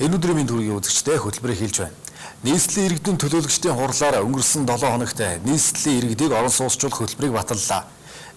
Энэ өдрийн төргийн үзэгчтэй хөтөлбөрийг хэлж байна. Нийслэлийн иргэдийн төлөөлөгчдийн хурлаар өнгөрсөн 7 хоногт нийслэлийн иргэдийг орон сууцжуулах хөтөлбөрийг баталлаа.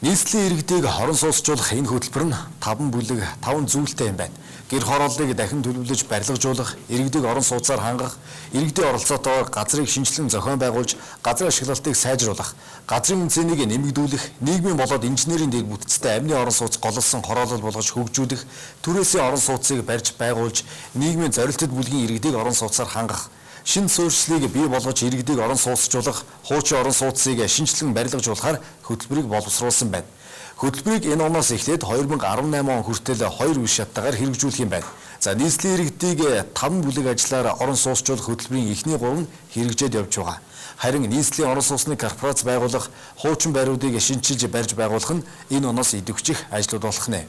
Нийслэлийн иргэдийг орон сууцжуулах энэ хөтөлбөр нь 5 бүлэг 5 зүйлтэй юм байна. Гэр хорооллыг дахин төлөвлөж барилгажуулах, иргэдийг орон сууцаар хангах, иргэдийн оролцоотойгоор газрыг шинжилэн зохион байгуулж, газрын ашиглалтыг сайжруулах, газрын үнцнийг нэмэгдүүлэх, нийгмийн болоод инженерийн дэг бүтцтэй амны орон сууц голлсон хороолол болгож хөгжүүлэх, түрээсийн орон сууцыг барьж байгуулж, нийгмийн зорилттой бүлгийн иргэдийг орон сууцаар хангах, шинэ суурьшлыг бий болгож иргэдийг орон сууцжуулах, хуучин орон сууцыг шинжилэн барилгажуулахаар хөтөлбөрийг боловсруулсан байна. Хөтөлбөрийг энэ оноос эхлээд 2018 он хүртэл 2 үе шаттайгаар хэрэгжүүлэх юм байна. За нийслэлийн иргэдийг 5 бүлэг ажиллаар орон сууцжуулах хөтөлбөрийн эхний 3 нь хэрэгжээд явж байгаа. Харин нийслэлийн орон сууцны корпорац байгуулах, хуучин байруудыг шинчилж барьж байгуулах нь энэ оноос идэвхжих ажлууд болох нэ.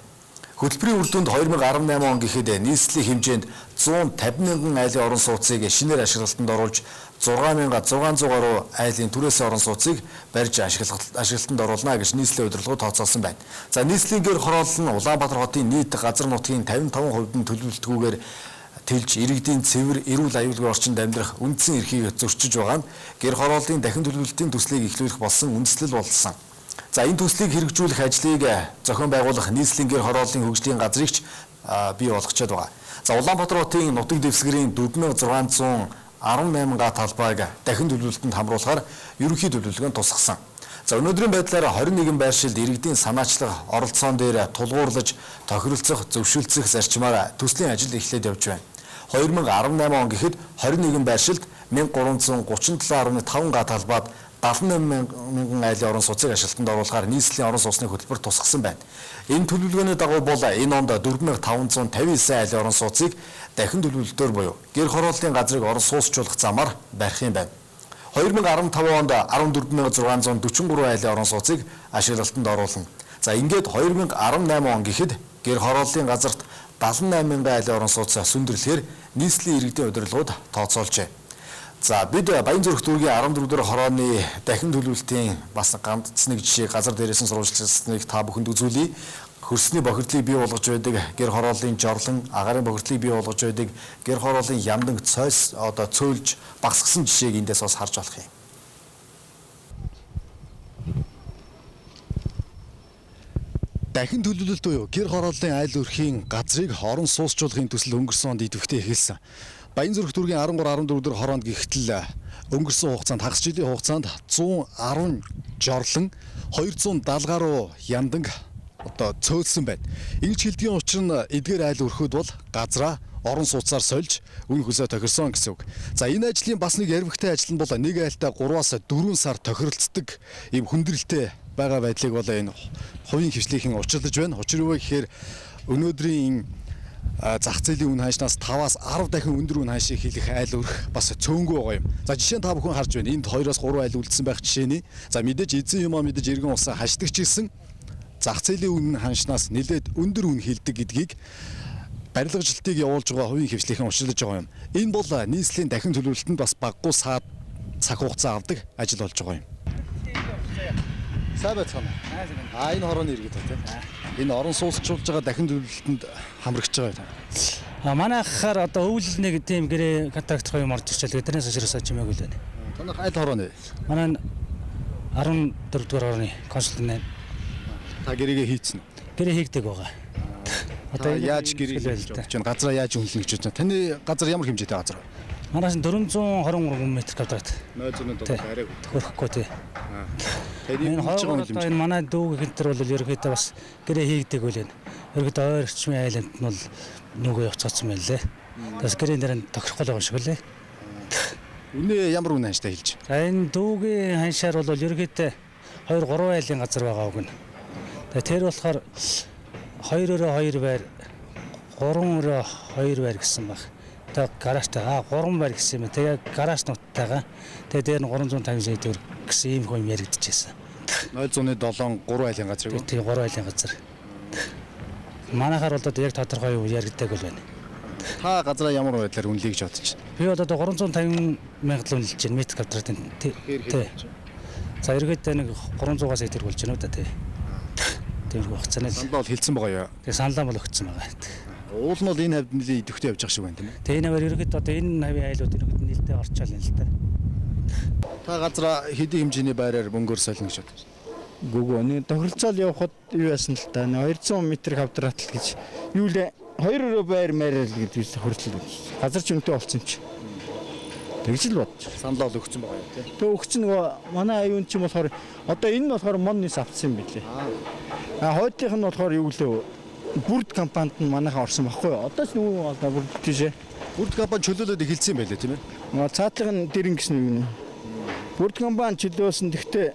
Хөтөлбөрийн үр дүнд 2018 он гэхэд нийслэлийн хэмжээнд 150 мянган айлын орон сууцыг шинээр ашиглалтанд оруулж 6600 гаруй айлын түрээсийн орон сууцыг барьж ашиглалтанд оруулна гэж нийслэлийн удирдлагууд тооцоолсон байна. За нийслэлийн гэр хороолол нь Улаанбаатар хотын нийт газар нутгийн 55% нь төлөвлөлтгүйгээр тэлж иргэдийн цэвэр эрүүл аюулгүй орчинд амьдрах үндсэн эрхийг зөрчиж байгаа нь гэр хорооллын дахин төлөвлөлтийн төслийг эхлүүлэх болсон үндэслэл болсон. За энэ төслийг хэрэгжүүлэх ажлыг зохион байгуулах нийслэлийн гэр хорооллын хөгжлийн газрыг ч бий болгочод байгаа. За Улаанбаатар хотын нутаг дэвсгэрийн 4618 га талбайг дахин төлөвлөлтөнд хамруулахаар ерөнхий төлөвлөгөөнд тусгасан. За өнөөдрийн байдлаар 21 байршилд иргэдийн санаачлах оролцоон дээр тулгуурлаж, тохиролцох, зөвшөлдсөх зарчмаар төслийн ажил эхлээд явж байна. 2018 он гэхэд 21 байршилд 1337.5 га талбайд 78 мянган айлын орон сууцыг ашиглалтанд оруулахаар нийслэлийн орон сууцны хөтөлбөр тусгасан байна. Энэ төлөвлөгөөний дагуу бол энэ онд 4559 айлын орон сууцыг дахин төлөвлөлтөөр буюу гэр хорооллын газрыг орон сууцжуулах замаар барих юм байна. 2015 онд 14643 айлын орон сууцыг ашиглалтанд оруулна. За ингээд 2018 он гэхэд гэр хорооллын газарт 78 мянган айлын орон сууц сүндэрлэхээр нийслэлийн иргэдийн удирдлагууд тооцоолжээ. За бид Баянзүрх дүүргийн 14 дугаар хорооны дахин төлөвлөлтийн бас ганц нэг жишээ газар дээрээс нь сурвалжлалсныг та бүхэнд үзүүлье. Хөрсний бохирдлыг бий болгож байдаг гэр хорооллын жорлон, агарын бохирдлыг бий болгож байдаг гэр хорооллын ямдан цойс цөөлж багасгсан жишээг эндээс бас харж болох юм. Дахин төлөвлөлт буюу гэр хорооллын айл өрхийн газрыг орон сууцжуулахын төсөл өнгөрсөн онд идэвхтэй эхэлсэн. Баянзүрх дүүргийн 13 14 дугаар хороонд гэхтэл өнгөрсөн хугацаанд хагас жилийн хугацаанд 110 жорлон 270 гаруй янданг цөөлсөн байна. Ингэж хэлдгийн учир нь эдгээр айл өрхөд бол газраа орон сууцаар сольж үн хөсөө тохирсон гэсэн үг. За энэ ажлын бас нэг ярвигтай ажил нь бол нэг айлтаа 3-аас 4 сар тохиролцдог ийм хүндрэлтэй байгаа байдлыг бол энэ хувийн хвшлийнхэн учирлаж байна. Учир юу вэ гэхээр өнөөдрийн зах зээлийн үн ханшнаас 5-аас 10 дахин өндөр үн ханшийг хийх айл өрх бас цөөнгөө байгаа юм. За жишээ нь та бүхэн харж байна. Энд 2-оос 3 айл үлдсэн байх жишээний. За мэдээж эзэн юмаа мэдээж иргэн усаа хашдаг ч гэсэн зах зээлийн үн ханшнаас нэлээд өндөр үн хилдэг гэдгийг барилгажилтыг явуулж байгаа хувийн хвшлийнхэн учирлаж байгаа юм. Энэ бол нийслэлийн дахин төлөвлөлтөнд бас баггүй цаг хугацаа авдаг ажил болж байгаа юм. Сайн байцгаана. Энэ хорооны иргэд тийм. Энэ орон сууцжуулж байгаа дахин төлөвлөлтөнд хамрагч байгаа юм. Манай ахаар одоо өвөл нэг тийм гэрээ контракт хоёр орж ирчихэл тэрнээс ашигласаа чимээгүй л байна. Танах аль хорооны? Манай 14 дугаар хорооны консультант. Та гэрээгээ хийцэн. Гэрээ хийгдэг байгаа. Одоо яаж гэрээ хийж болж байна? Газраа яаж үнэлнэ гэж байна? Таны газар ямар хэмжээтэй газар вэ? Манайс 423 м квадрат. 0.7 арай хөрөхгүй тий. Тэний энэ манай дүүг хинтер бол ерөөхдөө бас гэрээ хийгдэг үл байна. Ерөөхдөө ойр орчмын айланд нь бол нүгөө явцаацсан байна лээ. Бас гэрээ дээр нь тохирохгүй байгаа шиг лээ. Үнэ ямар үнэ ханштай хэлж байна? За энэ дүүгийн ханшаар бол ерөөхдөө 2-3 айлын газар байгаа үг нь. Тэгээ тэр болохоор 2-2 байр 3-2 байр гэсэн баг. Тэгээ гаражтай 3 байр гэсэн юм. Тэгээ гараж нуттайгаа тэгээ дээр нь 350 төгрөг гэсэн ийм хүн яригдчихсэн. 0.7 3 айлын газар уу? Тий 3 айлын газар. Манайхаар бол яг тодорхой юу яригддаг л байна. Та газраа ямар байдлаар үнэлье гэж бодож байна? Би одоо 350 мянга л үнэлж байна метр квадратын. Тий. За ерөөдөө нэг 300-аас идэр болж байна уу да тий. Тэрхүү хугацааны л. Саналаа бол хэлсэн байгаа юу? Тэгээ саналаа бол өгсөн байгаа. Уул нь бол энэ хавьд нэлээд идэвхтэй явж байгаа шиг байна тийм ээ. Тэгээ энэ аваар ерөөхдөө одоо энэ навийн айлууд ерөөд нэлээд орчаал юм л да. Та газар хэдийн хэмжээний байраар мөнгөөр солино гэж бодож байна. Гүгөө нэг тохиролцоол явахад юу яасан л та 200 м квадратл гэж юу лээ 2 байр мээрэл гэдэг тохиролцол газар ч юмтай болсон юм чи. Тэгж л бодож. Санал ол өгсөн байгаа юм тийм. Тэг өгч нөгөө манай аюун ч юм болохоор одоо энэ нь болохоор моннис авсан юм билээ. Хойдлынх нь болохоор юу лээ бүрд компанид нь манайхан орсон байхгүй юу? Одоо ч нөгөө одоо бүрд тийшээ. Бүрд компани чөлөөлөд эхэлсэн юм байлээ тийм ээ. Нөгөө цаатлын дэрэн гэсэн юм. Бүрд компани чөлөөсөн гэхдээ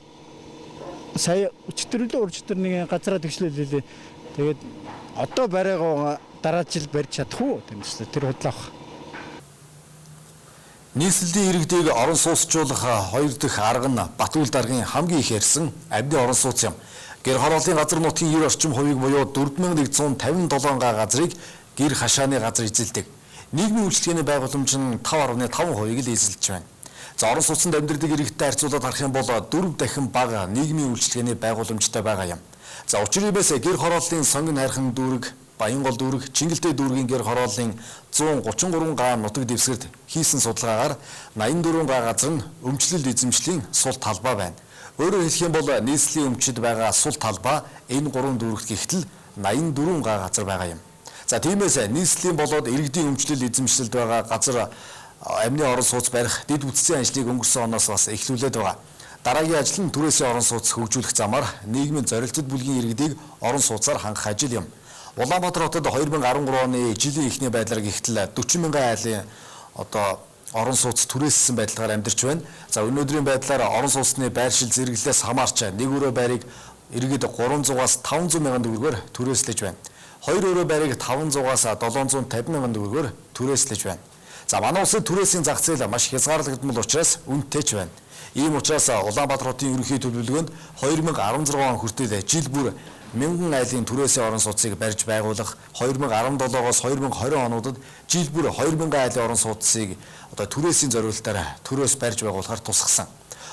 сая өчтөрлөө урчтөр нэг газараа тэгшлээ. Тэгээд одоо барайгаа дараа жил барьж чадах уу? Тэмцлээ тэр худлаах. Нийслэлийн иргэдийг орон сууцжуулах хоёр дахь арга нь Батүл даргын хамгийн их ярьсан амьды орон сууц юм. Гэр хорооллын газар нутгийн 90 орчим хувийг буюу 4157 га газрыг гэр хашааны газар эзэлдэг. Нийгмийн үйлчлэгээний байгууламж нь 5.5%-ийг л эзэлж байна. За орон сууцнд амьдардаг иргэдтэй харьцуулаад харах юм бол 4 дахин бага нийгмийн үйлчлэгээний байгууламжтай байгаа юм. За учирээс гэр хорооллын сонгон хайрхан дүүрэг, Баянгол дүүрэг, Чингэлтэй дүүргийн гэр хорооллын 133 га нутаг дэвсгэрт хийсэн судалгаагаар 84 га газар нь өмчлөл эзэмшлийн сул талбай байна. Өөрөөр хэлэх юм бол нийслэлийн өмчид байгаа сул талбай энэ 3 дүүрэгт гихтэл 84 га газар байгаа юм. За тиймээс нийслэлийн болоод иргэдийн өмчлөл эзэмшилд байгаа газар амны орон сууц барих дэд бүтцийн ажлыг өнгөрсөн оноос бас эхлүүлээд байгаа. Дараагийн ажил нь түрээсийн орон сууц хөгжүүлэх замаар нийгмийн зорилттой бүлгийн иргэдийг орон сууцаар хангах ажил юм. Улаанбаатар хотод 2013 оны жилийн эхний байдлаар гихтэл 40 мянган айлын орон сууц түрээссэн байдлаар амьдарч байна. За өнөөдрийн байдлаар орон сууцны байршил зэрэглэлээс хамаарч нэг өрөө байрыг иргэд 300-аас 500 мянган төгрөгөөр түрээслэж байна. Хоёр өрөө байрыг 500-аас 750 мянган төгрөгөөр түрээслэж байна. За манай улсад түрээсийн зах зээл маш хязгаарлагдмал учраас үнэтэй ч байна. Ийм учраас Улаанбаатар хотын ерөнхий төлөвлөгөөнд 2016 он хүртэл жил бүр 1000 айлын түрээсийн орон сууцыг барьж байгуулах, 2017-оос 2020 онуудад жил бүр 2000 айлын орон сууцыг түрээсийн зориулалтаар төрөөс барьж байгуулахаар тусгасан.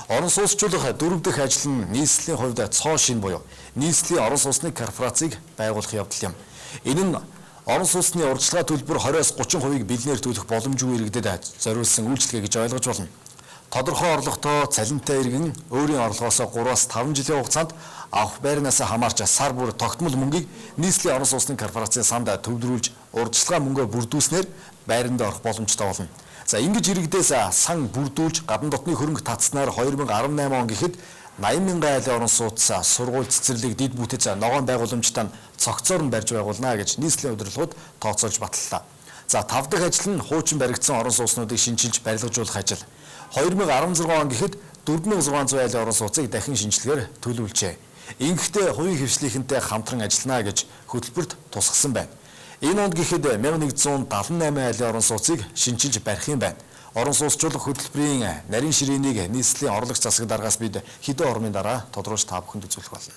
Орон сууцчлах 4 дахь ажил нь нийслэлийн хувьд цоо шин буюу нийслэлийн орон сууцны корпорацийг байгуулах явдал юм. Энэ нь орон сууцны урьдчилгаа төлбөр 20-30%-ийг бэлнээр төлөх боломжгүй иргэдэд зориулсан үйлчилгээ гэж ойлгож болно. Тодорхой орлоготой цалинтай иргэн өөрийн орлогоос 3-5 жилийн хугацаанд авах байрнаас хамаарч сар бүр тогтмол мөнгийг нийслэлийн орон сууцны корпорацийн санд төвлөрүүлж урьдчилгаа мөнгөөр бүрдүүлснээр байранд орох боломжтой болно. За ингэж иргэдээс сан бүрдүүлж гадна дотны хөрөнгө татснаар 2018 он гэхэд 80 мянган айлын орон сууц сургууль цэцэрлэг дэд бүтэц ногоон байгууламжтанд цогцоор нь барьж байгуулна гэж нийслэлийн удирдлагууд тооцоолж батллаа. За 5 дахь ажил нь хуучин баригдсан орон сууцнуудыг шинжилж барилгажуулах ажил. 2016 он гэхэд 4600 айлын орон сууцыг дахин шинжилгээр төлөвлөжээ. Ингэхдээ хувийн хвшлийнхэнтэй хамтран ажиллана гэж хөтөлбөрт тусгасан байна. Энэ онд гэхэд 1178 айлын орон сууцыг шинжилж барих юм байна. Орон сууцчлах хөтөлбөрийн нарийн ширээнийг нийслэлийн орлогч засаг даргаас бид хэдэн ормын дараа тодруулж та бүхэнд үзүүлэх болно.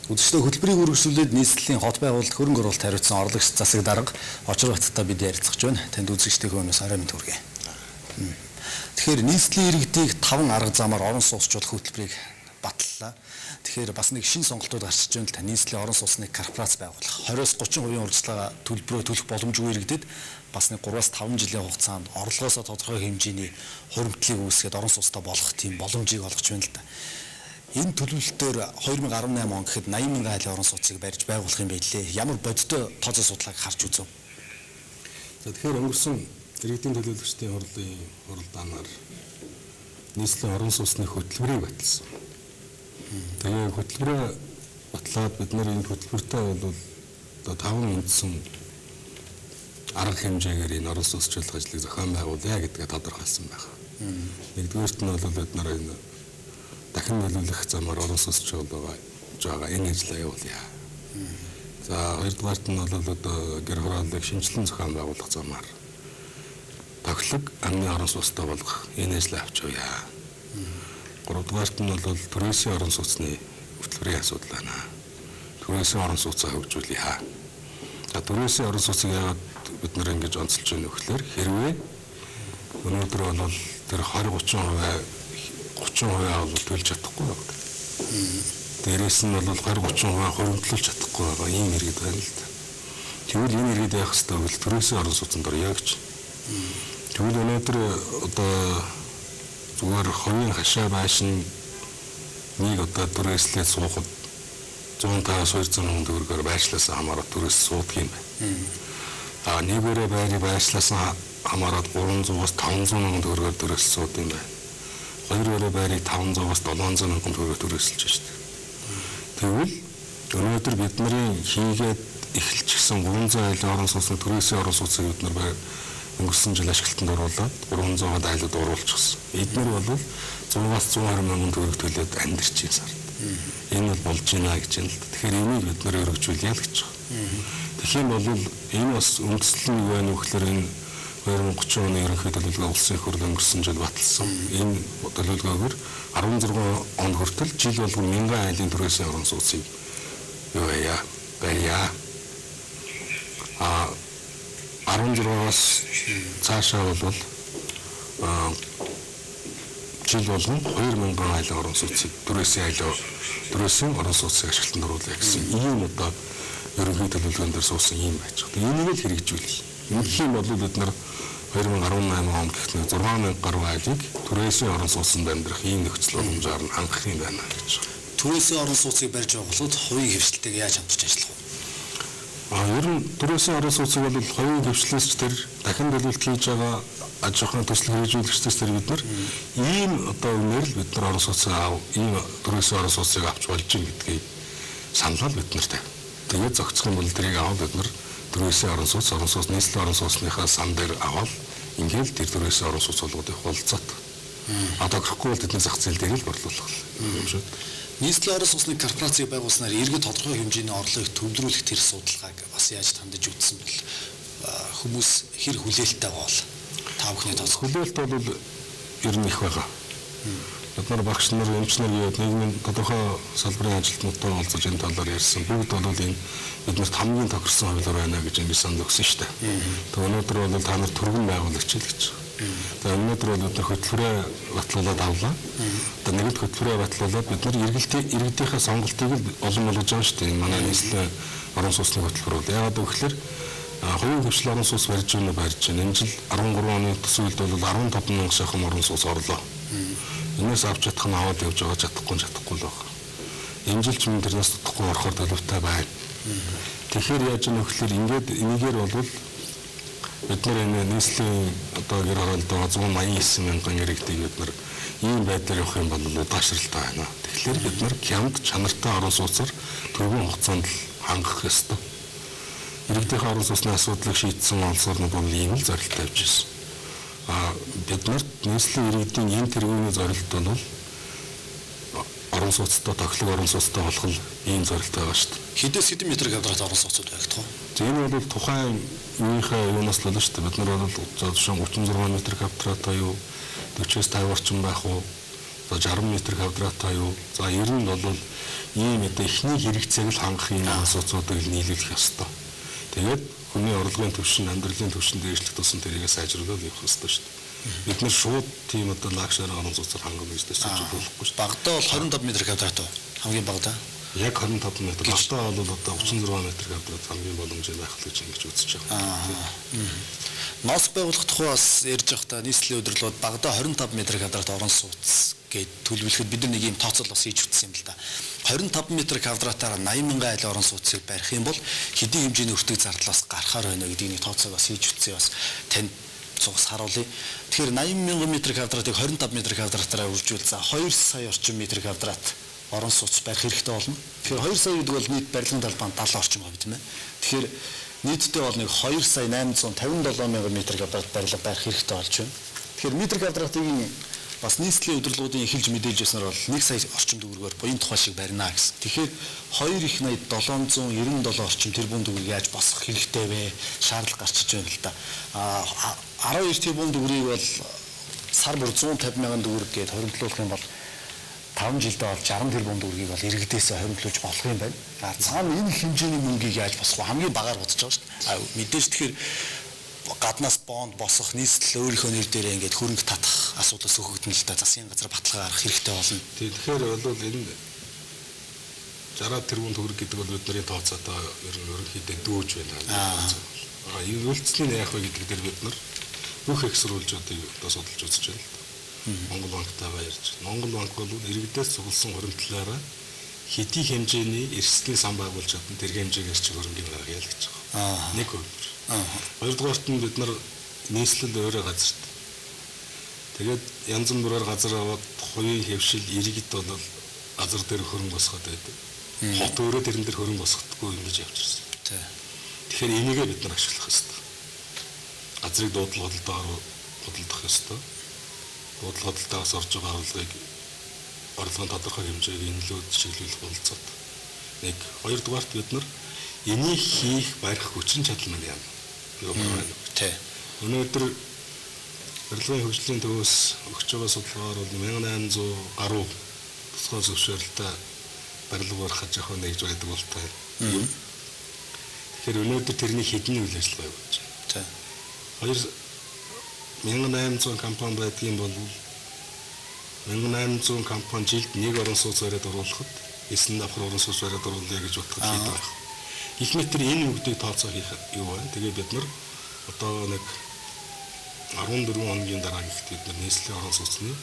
Үдштэй хөтөлбөрийг үргэлжлүүлээд нийслэлийн хот байгуулалт хөрөнгө оруулалт хариуцсан орлогч засаг дарга Очир Баттай бид ярилцах байна. Танд үзэгчдийн хүмүүс арай мэд хүргэе. Тэгэхээр нийслэлийн иргэдийг 5 арга замаар орон сууцчлах хөтөлбөрийг батллаа. Тэгэхээр бас нэг шин сонголтууд гарч иж байна л та нийслэлийн орон сууцны корпорац байгуулах. 20-30% урьдчилгаа төлбөрөө төлөх боломжгүй иргэдэд бас нэг 3-5 жилийн хугацаанд орлогоосоо тодорхой хэмжээний хуримтлалыг үүсгээд орон сууцтай болох тийм боломжийг олгож байна л та. Энэ төлөвлөлтөөр 2018 он гэхэд 80 мянган айлын орон сууцыг барьж байгуулах юм байлээ. Ямар бодиттой тооцоо судалгааг харж үзв. За тэгэхээр өнгөрсөн иргэдийн төлөөлөгчдийн хуралдаанаар нийслэлийн орон сууцны хөтөлбөрийг баталсан. Тэгээ хөтөлбөрөө батлаад бид нар энэ хөтөлбөртөө бол одоо 5 үндсэн арга хэмжээгээр энэ орон сууцчлах ажлыг зохион байгуулъя гэдгээ тодорхойлсон байна. Нэгдүгээрт нь бол бид нар энэ дахин нөлөөлөх замаар орон сууцчлах байгаа энэ ажлаа явуулъя. За хоёрдугаарт нь бол одоо гэр хорооллыг шинжилэн зохион байгуулах замаар тоглог амны орон сууцтай болгох энэ ажлаа авч явъя. Гуравдугаарт нь бол түрээсийн орон сууцны хөтөлбөрийн асуудал байна. Түрээсийн орон сууцаа хөгжүүлъя. За түрээсийн орон сууцыг яагаад бид нар ингэж онцолж байна вэ гэхээр хэрвээ өнөөдөр бол тэр 20-30% бол төлж чадахгүй байна. Дээрээс нь бол 20-30% хуримтлуулж чадахгүй байгаа ийм иргэд байна л да. Тэгвэл энэ иргэд яах ёстой вэ? Төрөөсөө орон сууцнд орё гэж. Тэгвэл өнөөдөр одоо зүгээр хувийн хашаа байшин нэг одоо төрөөслээ суухад 150-200 сая төгрөгөөр байршлаас хамаарат төрөөс суудаг юм байна. Нэгээрээ байрыг байршлаас хамаарат 300-аас 500 сая төгрөгөөр төрөөс суудаг юм байна. Хоёроо байрыг 500-аас 700 сая төгрөгөөр төрөөсөлж шүү дээ. Тэгвэл өнөөдөр бидний хийгээд эхэлчихсэн 300 айлын орон сууцны төрөөсийн орон сууцыг бид нар өнгөрсөн жил ашиглалтанд оруулаад 300-аад айлууд оруулчихсан. Эдгээр бол 100-аас 120 мянган төгрөг төлөөд амьдарч байгаа сар. Энэ бол болж байна гэж байна л да. Тэгэхээр энийг бид нар өргөжүүлъя л гэж байна. Тэгэх юм бол энэ бас үндэслэл нь юу вэ нөхлөр энэ 2030 оны ерөнхий төлөвлөгөө улсын их хурлд өнгөрсөн жил баталсан. Энэ төлөвлөгөөгөр 16 он хүртэл жил болгон 1000 айлын төрөөсийн орон сууцыг юу байя. 16-аас цаашаа бол жил болгон 2000 айлын орон сууцыг төрөөсийн орон сууцыг ашиглалтанд оруулах гэсэн ийм одоо ерөнхий төлөвлөгөөн дээр суусан юм байж байгаа. Энийг л хэрэгжүүлэх. Ингэх юм бол бид нар 2018 онд гэхнээ 6000 гаруй айлыг төрөөсийн орон сууцнд амьдрах ийм нөхцөл боломжоор нь хангах юм байна гэж. Төрөөсийн орон сууцыг барьж байгуулахад хувийн хвшилтэйг яаж хамтарч ажиллах вэ? Ер нь төрөөсийн орон сууцыг бол хувийн хвшлээс тэр дахин төлөвлөлт хийж байгаа аж ахуйн төсөл хэрэгжүүлэгчдээс тэр бид нар ийм одоо үнээр л бид нар орон сууцыг ийм төрөөсийн орон сууцыг авч болж байгаа гэдгийг саналал бид нарт тавь. Тэгээд зохицох юм бол тэрийг аваад бид нар төрөөсийн орон сууц нийслэлийн орон сууцныхаа сан дээр аваад ингээл тэр төрөөсийн орон сууц болгоод их болцоод. Одоо гэхгүй бол тэдний зах зээл дээр л борлуулах юм шүү. Нийслэлийн орон сууцны корпорацийг байгуулснаар иргэд тодорхой хэмжээний орлогыг төвлөрүүлэх тэр судалгааг бас яаж тандаж үзсэн бэл хүмүүс хэр хүлээлттэй бол та бүхний тооцоо. Хүлээлт бол ер нь их байгаа. Бид нар багш нар эмч нар гээд нийгмийн тодорхой салбарын ажилтнуудтай уулзаж энэ талаар ярьсан. Бүгд бол энэ биднэрт хамгийн тохирсон хувилбар байна гэж ингэ санал өгсөн шүү дээ. Тэгээ өнөөдөр бол та нар түргэн байгуулагч л гэж. Тэгээ өнөөдөр бол бид хөтөлбөрөө батлуулаад авлаа. Одоо нэгд хөтөлбөрөө батлуулаад бид нар иргэдийнхээ сонголтыг л олон болгож байгаа шүү дээ. Манай нийслэлийн орон сууцны хөтөлбөр бол яагаад гэвэл хувийн хвшил орон сууц барьж байна. Энэ жил 13 оны төсөөлд бол 15 мянган шахам орон сууц орлоо. Энээс авч чадах нь аваад явж байгаа чадахгүй л байна. Энэ жил ч мөн тэрнээс тутахгүй орохоор төлөвтэй байна. Тэгэхээр яаж нөхлөөр ингээд энийгээр бол бид нар энэ нийслэлийн одоо гэр хороолт байгаа 189 мянган иргэдийг бид нар ийм байдлаар явах юм бол удаашралтай байна. Тэгэхээр бид нар хямд чанартай орон сууцаар түргэн хугацаанд хангах ёстой. Иргэдийн орон сууцны асуудлыг шийдсэн онцлог бол ийм л зорилт тавьж ирсэн. Бид нарт нийслэлийн иргэдийн энэ тэргүүний зорилт бол орон сууцтай тоглог орон сууцтай болох нь ийм зорилт байгаа шүү дээ. Хэдээс хэдэн метр квадрат орон сууцуд байх вэ? Энэ бол тухайн үеийнхээ юунаас л болно шүү дээ. Бид нар бол жишээ нь 36 метр квадрат юу 40-с 50 орчим байх уу? За 60 метр квадрат юу? За ер нь бол ийм одоо эхний хэрэгцээг л хангах юм сууцуудыг нийлүүлэх ёстой. Тэгээд хүний орлогын түвшин, амьдралын түвшин дээшлэх тусам тэрийгээ сайжруулах явах ёстой шүү дээ. Бид нар шууд тийм одоо лагшаар орон сууцаар хангах бизнес хийж болохгүй шүү дээ. Багадаа бол 25 метр квадрат уу? Хамгийн багадаа. Яг 25 метр. Багтаа бол одоо 36 метр квадрат хамгийн боломжтой байх л гэж ингэж үзэж байгаа. Ноос байгуулах тухай бас ярьж байхдаа нийслэлийн өдөрлөд багадаа 25 метр квадрат орон сууц гэж төлөвлөхөд бид нэг ийм тооцоол бас хийж үтсэн юм л да. 25 метр квадратаар 80 мянган айл орон сууцыг барих юм бол хэдийн хэмжээний өртөг зардлаас гарахаар байна гэдгийг тооцоол бас хийж үтсэн бас танд цугс харуулъя. Тэгэхээр 80 мянган метр квадратыг 25 метр квадратаараа үржүүл за 2 сая орчим метр квадрат орон сууц барих хэрэгтэй болно. Тэгэхээр 2 сая гэдэг бол нийт барилгын талбай 70 орчим хувь тийм ээ. Тэгэхээр нийтдээ бол нэг 2 сая 857 мянган метр квадрат барилга барих хэрэгтэй болж байна. Тэгэхээр метр квадратыг бас нийслэлийн удирдлагуудын эхэлж мэдээлж яснаар бол 1 сая орчим төгрөгөөр буян тухай шиг барина гэсэн. Тэгэхээр 2 их 80 797 орчим тэрбум төгрөгийг яаж босгох хэрэгтэй вэ? Шаардлага гарч иж байна л да. 12 тэрбум төгрөгийг бол сар бүр 150 мянган төгрөг гээд хоримтлуулах юм бол 5 жилдээ бол 60 тэрбум төгрөгийг бол иргэдээс хоримтлуулж болох юм байна. Цаана энэ хэмжээний мөнгийг яаж босгох вэ? Хамгийн багаар бодож байгаа шүү дээ. Мэдээж тэгэхээр гаднаас бонд босгох нийслэл өөрийнхөө нэр дээрээ ингээд хөрөнгө татах асуудал сөхөгдөн л да засгийн газар баталгаа гаргах хэрэгтэй болно. Тэгэхээр бол энэ 60 тэрбум төгрөг гэдэг бол бидний тооцоо одоо ерөнхийдөө дүүж байна. Энэ үйлчлэлийн яах вэ гэдэг дээр бид нар бүх эксрүүлжүүдийг одоо судалж үзэж байна л да. Монгол банктайгаа ярьж. Монгол банк бол иргэдээс цугласан хуримтлаараа хэдий хэмжээний эрсдлийн сан байгуулж чадсан тэр хэмжээгээр ч хөрөнгөний гаргая л гэж байгаа. Нэг хувьд. Хоёрдугаарт нь бид нар нийслэл өөрөө газарт. Тэгээд янз бүрээр газар аваад хувийн хэвшил иргэд бол газар дээр хөрөнгө босгоод байдаг. Хот өөрөө тэрэн дээр хөрөнгө босгохдаггүй ингэж явчихсан. Тэгэхээр энийгээ бид нар ашиглах ёстой. Газрыг дуудлага хөдөлтөөр хөдөлдөх ёстой. Дуудлага хөдөлтөөс орж байгаа орлогыг орлогын тодорхой хэмжээг энэлүүд чиглүүлэх бололцоод. Нэг хоёрдугаарт бид нар энийг хийх барих хүчин чадал нь яана. Өнөөдөр барилгын хөгжлийн төвөөс өгч байгаа судалгаагаар бол 1800 гаруй тусгай зөвшөөрөлтэй барилга барих аж ахуй нэгж байдаг болтой. Тэгэхээр өнөөдөр тэрний хэдэн үйл ажиллагаа явуулж байна. 1800 компани байдгийн бол 1800 компани жилд нэг орон сууц бариад оруулахад 9 давхар орон сууц бариад оруулъя гэж бодоход хийдэг байх. Их метр энэ үгдийг тооцоо хийх юу вэ? Тэгээ бид нар одоо нэг 14 хоногийн дараа гэхэд бид нар нийслэлийн орон сууцны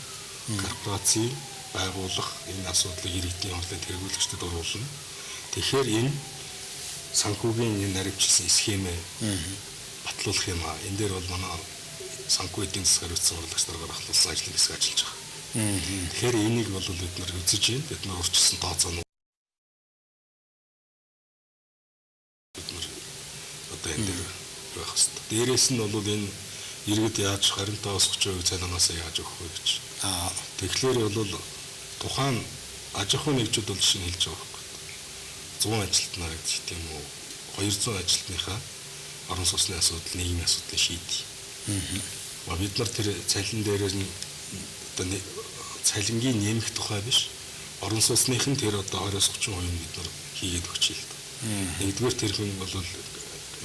корпорацийг байгуулах энэ асуудлыг иргэдийн хурлын тэргүүлэгчдэд оруулна. Тэгэхээр энэ санхүүгийн энэ наривчлсан схемээ батлуулах юм аа. Энэ дээр бол манай санхүү эдийн засгаар үүссэн урлагч нар гаргахлуулсан ажлын хэсэг ажиллаж байгаа. Тэгэхээр энийг бол бид нар үзэж байна. Бид нар урьдчилсан тооцоонууд бид нар одоо энэ дээр байх хэрэгтэй. Дээрээс нь бол энэ иргэд яаж харинтаас 30% цалинаас яаж өгөх вэ гэж. Тэгэхээр бол тухайн аж ахуйн нэгжүүд бол жишээ нь хэлж байгаа байхгүй. 100 ажилтнаа гэдэг тийм үү 200 ажилтныхаа орон сууцны асуудал, нийгмийн асуудлыг шийдье. Бид нар тэр цалин дээрээс нь одоо цалингийн нэмэх тухай биш. Орон сууцных нь тэр одоо 20-30% нь бид нар хийгээд өгч ийл. Нэгдүгээр тэр хүн бол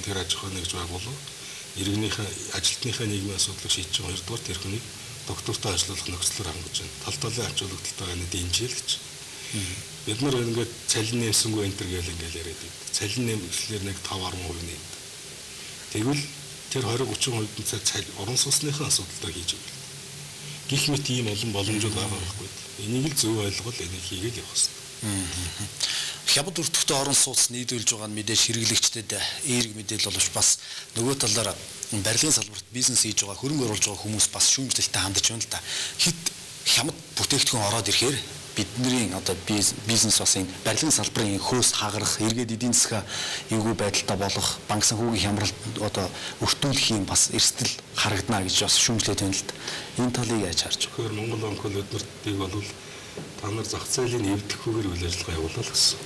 тэр аж ахуйн нэгж байгуулга иргэнийхээ ажилтныхаа нийгмийн асуудлыг шийдэж байгаа. Хоёрдугаар тэр хүнийг доктортой ажиллах нөхцөлөөр хангаж байна. Тал талын ач холбогдолтой байна дэмжээл гэж. Бид нар ингээд цалин нэмсэнгүй энэ төр гэл ингээд яриад байдаг. Цалин нэмэхлээр нэг 5-10% нэмдэг. Тэгвэл тэр 20-30% нь орон сууцныхаа асуудалтай хийж өгнө. Гэх мэт ийм олон боломжууд байгаа байхгүй. Энийг л зөв ойлгол энийг хийгээд явах хэрэгтэй. Хямд өртөгтэй орон сууц нийлүүлж байгаа нь мэдээж хэрэглэгчдэд эерэг мэдээлэл боловч бас нөгөө талаараа барилгын салбарт бизнес хийж байгаа хөрөнгө оруулж байгаа хүмүүс бас шүүмжлэлтэй хандж байна л да. Хэд хямд бүтээгдэхүүн ороод ирэхээр бидний одоо бизнес бас энэ барилгын салбарын хөөс хагарах, эргээд эдийн засгаа эвгүй байдалтай болох, банк санхүүгийн хямралд одоо өртүүлэх юм бас эрсдэл харагдана гэж бас шүүмжлээд байна л да. Энэ талыг яаж харж байна? Тэгэхээр Монгол банк бол эднэртийг бол та нар зах зээлийн эвдэхгүйгээр үйл ажиллагаа явуулах гэсэн.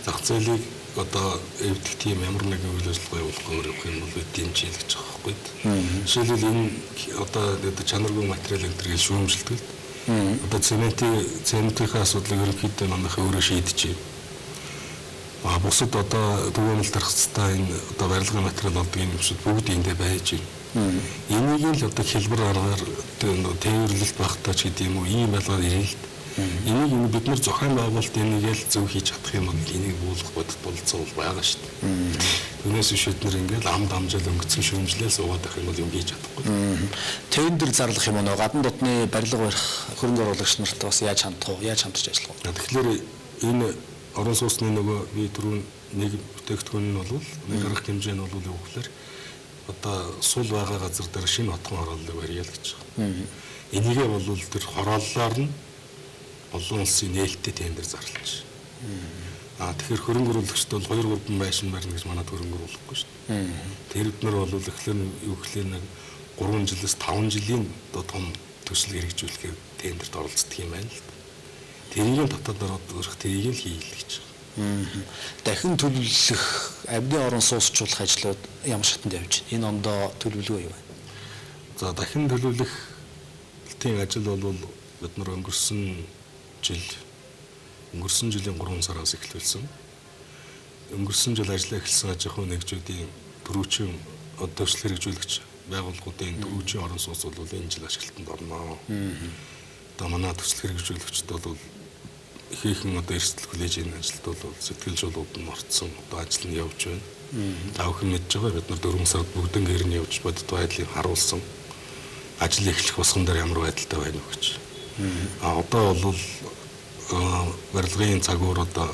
Зах зээлийг одоо эвдэх тийм ямар нэгэн үйл ажиллагаа явуулахгүй явах юм бол бид дэмжиж гэж байгаа байхгүй. Жишээлбэл энэ одоо чанаргүй материал энэ төрлийн шүүмжилдэг. Одоо цементийн асуудлыг ерөнхийдөө манайхаа өөрөө шийдэж байна. Бусад одоо төвөмөл тархацтай энэ одоо барилгын материал болдог юм шиг бүгд эндээ байж байна. Энийг л одоо хэлбэр аргаар тээвэрлэлт багтаач гэдэг юм уу ийм байлгаар ирээлт. Энийг бид нар зохион байгуулалт энийг л зөв хийж чадах юм бол энийг буулгах болцоо байгаа шүү дээ. Түүнээс биш бид нар ингээл амд амжаал өнгөцсөн шүүмжлэл суугаад байх юм бол юм хийж чадахгүй. Тендер зарлах юм уу? Гадна дотны барилга барих хөрөнгө оруулагч нарт бас яаж хандах вэ? Яаж хамтарч ажиллах вэ? Тэгэхээр энэ орон сууцны нөгөө би түрүүн нэг бүтээгдэхүүн нь бол нэг арга хэмжээ нь бол юу гэхээр одоо сул байгаа газар дээр шинэ хотхон хорооллыг барья л гэж байна. Энийгээ бол тэр хорооллоор нь олон улсын нээлттэй тендер зарлаж байна. Тэгэхээр хөрөнгө оруулагчд бол 2-3 байшин барьна гэж манад хөрөнгө оруулахгүй шүү дээ. Тэр бид нар бол эхлээр юу гэхээр нэг 3 жилээс 5 жилийн одоо том төсөл хэрэгжүүлэхээр тендерт оролцдог юм байна л. Тэрийг татаад ороод өрх тэрийг л хийл гэж байна. Дахин төлөвлөх амьды орон сууцчлах ажлууд ямар шатанд явж байна? Энэ ондоо төлөвлөгөө юу вэ? За дахин төлөвлөлтийн ажил бол бид нар өнгөрсөн жилийн 3 сараас эхлүүлсэн. Өнгөрсөн жил ажиллаа эхэлсэн аж ахуйн нэгжүүдийн төрүүчийн төсөл хэрэгжүүлэгч байгууллагуудын төрүүчийн орон сууц бол энэ жил ашиглалтанд орно. Одоо манай төсөл хэрэгжүүлэгчд бол ихээхэн одоо эрсдэл хүлээж энэ ажилд бол сэтгэл жолууд нь орцсон одоо ажил нь явж байна. Та бүхэн мэдж байгаа бид нар 4 сард бүгдэн гэр нь явж бодит байдлыг харуулсан. Ажил эхлэх босгон дээр ямар байдалтай байна вэ гэж. Одоо бол барилгын цагуур одоо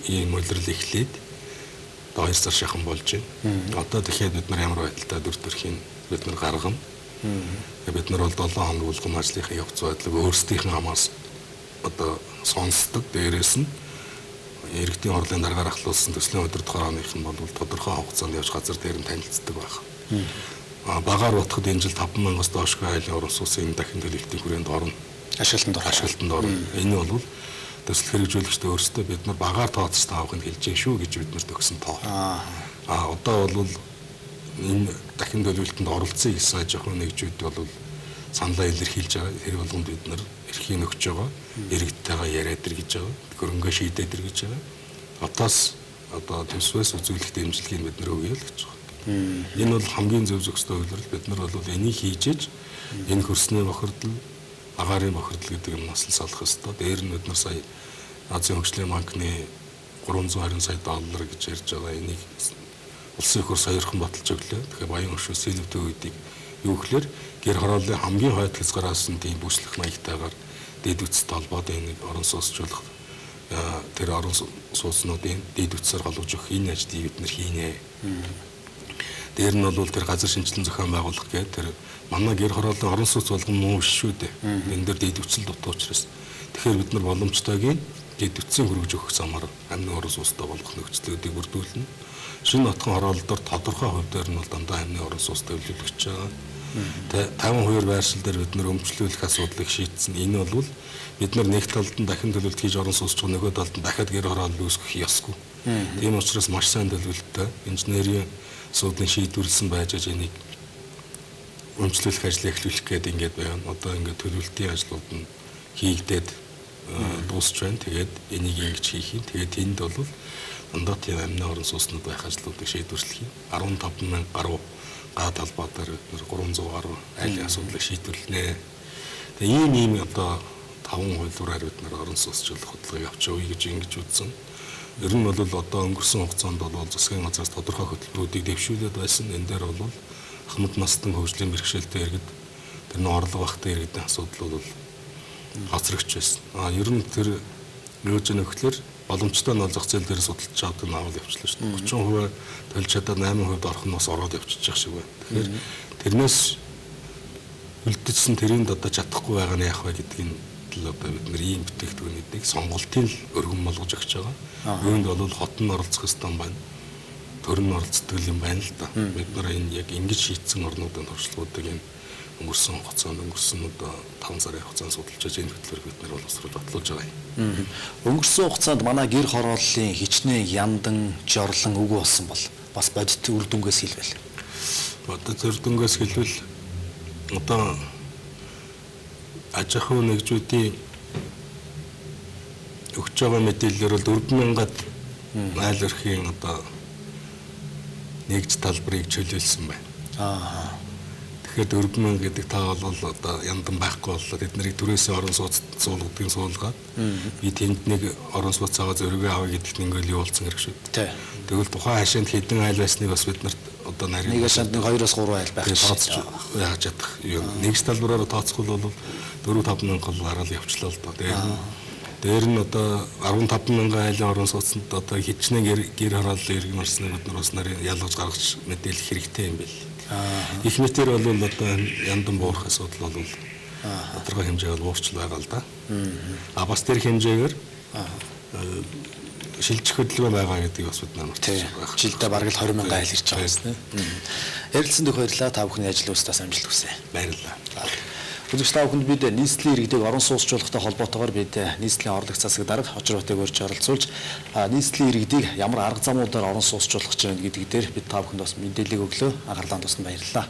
ийм үйлрэл эхлээд одоо 2 сар шахан болж байна. Одоо тэгэхээр бид нар ямар байдалтай дүр төрхийн бид нар гаргана. Бид нар бол 7 хоног болгон ажлынхаа явц байдлыг өөрсдийнх нь хамаас одоо сонсдог. Дээрээс нь иргэдийн орлын дараагаар ахлуулсан төслийн удирдах хорооных нь бол тодорхой хугацаанд явж газар дээр нь танилцдаг байх. Багаар утгад энэ жил 5,000-аас доошгүй айлын орон сууцын дахин төлөлтийн хүрээнд орно. Ашиглалтанд орно. Энэ бол төсөл хэрэгжүүлэгчдээ өөрсдөө бид нар багаар тооцож таавахыг хэлж байгаа шүү гэж бид нар төгсөн тоо. Одоо бол энэ дахин төлөвлөлтөнд оролцсон гэсэн аж ахуйн нэгжүүд бол саналаа илэрхийлж байгаа. Тэр болгонд бид нар эрхийг өгч байгаа. Иргэдтэйгээ яриад ир гэж байгаа. Хөрөнгө шийдээд ир гэж байгаа. Отоос одоо төсвөөс үзүүлэх дэмжлэгийг бид нар өгье л гэж байгаа. Энэ бол хамгийн зөв зөвхөстэй үйлрэл. Бид нар бол энийг хийж энэ хөрсний бохирдол, агаарын бохирдол гэдэг юмнаас л салах ёстой. Дээр нь бид нар сая Азийн хөгжлийн банкны 320 сая доллар гэж ярьж байгаа. Энийг улсын их хурс хоёрхан баталж өглөө. Тэгэхээр баян хөшөө сэлбэтэй үедийг юу гэхээр гэр хорооллын хамгийн хойд хязгаараас нь тийм бүслэх маягтайгаар дэд үтсэд холбоод энийг орон сууцчлах тэр орон сууцнуудын дэд үтсээр холбож өгөх энэ ажлыг бид нар хийнэ. Дээр нь бол тэр газар шинжилэн зохион байгуулах гэдэг тэр манай гэр хорооллын орон сууц болгон муу биш шүү дээ. Энэ дээр дэд үтсэл дутуу учраас. Тэгэхээр бид нар боломжтойгийн дэд үтсийн хөргөж өгөх замаар амны орон сууцтай болгох нөхцөлүүдийг бүрдүүлнэ. Шинэ нутгийн хорооллоор тодорхой хувь дээр нь бол дандаа амны орон сууцтай хөвлөлөгч байгаа. 52 байршил дээр бид нар өмчлүүлэх асуудлыг шийдсэн. Энэ бол бид нар нэг талд нь дахин төлөвлөлт хийж орон сууцч нөгөө талд нь дахиад гэр хороолол үүсгэх ёсгүй. Тийм учраас маш сайн төлөвлөлттэй инженерийн асуудлыг шийдвэрлсэн байж энийг өмчлүүлэх ажлыг эхлүүлэх гээд ингээд байна. Одоо ингээд төлөвлөлтийн ажлууд нь хийгдээд дуусч байна. Тэгээд энийг ингэж хийх юм. Тэгээд энд бол дандаа тийм амны орон сууцнууд байх ажлуудыг шийдвэрлэх юм. 15,000 гаруй га талбай дээр 300 гаруй айлын асуудлыг шийдвэрлэнэ. Тэгээ ийм одоо 5 хувилбараар бид нар орон сууцчлах хөтөлбөрийг авч явъя гэж ингэж үзсэн. Ер нь бол одоо өнгөрсөн хугацаанд бол засгийн газраас тодорхой хөтөлбөрүүдийг дэвшүүлээд байсан. Энэ дээр бол ахмад настан хөгжлийн бэрхшээлтэй иргэд тэр нөө орлого багтай иргэдийн асуудал бол хоцрогч байсан. Ер нь тэр юу гэж нөхлөөр боломжтой нь зах зээл дээр судалж авдаг нь авал явчлаа шүү дээ. 30% төлж чадаад 8% орох нь бас ороод явчих шиг байна. Тэгэхээр тэрнээс үлдсэн тэрэнд одоо чадахгүй байгаа нь яах вэ гэдгийг л одоо бид нар ийм бүтээгдэхүүнүүдийг сонголтын өргөн болгож өгч байгаа. Үүнд бол хот нь оролцох ёстой юм байна. Төр нь оролцдог юм байна л да. Бид нар энэ яг ингэж шийдсэн орнуудын туршлагуудыг энэ өнгөрсөн хугацаанд өнгөрсөн одоо 5 сарын хугацаанд судалж байгаа энэ хөтөлбөрийг бид нар боловсруулж батлуулж байгаа юм. Өнгөрсөн хугацаанд манай гэр хорооллын хичнээн яндан, жорлон үгүй болсон бол бас бодит үр дүнгээс хэлвэл. Бодит үр дүнгээс хэлвэл одоо аж ахуйн нэгжүүдийн өгч байгаа мэдээлэлээр бол 4,000-ад айл өрхийн одоо нэгж талбарыг чөлөөлсөн байна. Тэгэхээр 4,000 гэдэг таа бол одоо яндан байхгүй боллоо. Бид нарыг түрээсээ орон сууц суулгадгийн суулгаад би тэнд нэг орон сууцаагаа зөргөө авъя гэдэгт ингээл юу болсон хэрэг шүү дээ. Тэгвэл тухайн хашаанд хэдэн айл байсныг бас бид нарт одоо нарийн нэг хашаанд 2-3 айл байх тооцож яаж чадах юм. Нэгж талбараар тооцох бол 4-5 мянган гараад явчлаа л доо. Дээр нь одоо 15,000 айлын орон сууцнд одоо хичнээн гэр хорооллын иргэн орсныг бид нар бас нарийн ялгаж гаргаж мэдээлэх хэрэгтэй юм бэл. Их мэтэр бол одоо яндан буурах асуудал бол тодорхой хэмжээгээр буурчл байгаа л да. Бас тэр хэмжээгээр шилжих хөдөлгөөн байгаа гэдгийг бас бид намайг байна. Жилдээ бараг л 20,000 айл ирж байгаа юм байна. Ярилцсанд их баярлалаа. Та бүхний ажил үйлсээс амжилт хүсье. Баярлалаа. Үзэгч та бүхэнд бид нийслэлийн иргэдийг орон сууцчлахтай холбоотойгоор бид нийслэлийн орлогч засаг дарга Хожир Батыг урьж оролцуулж нийслэлийн иргэдийг ямар арга замуудаар орон сууцчлах гэж байна гэдэг дээр бид та бүхэнд бас мэдээлэл өглөө. Анхаарлаа тусанд баярлалаа.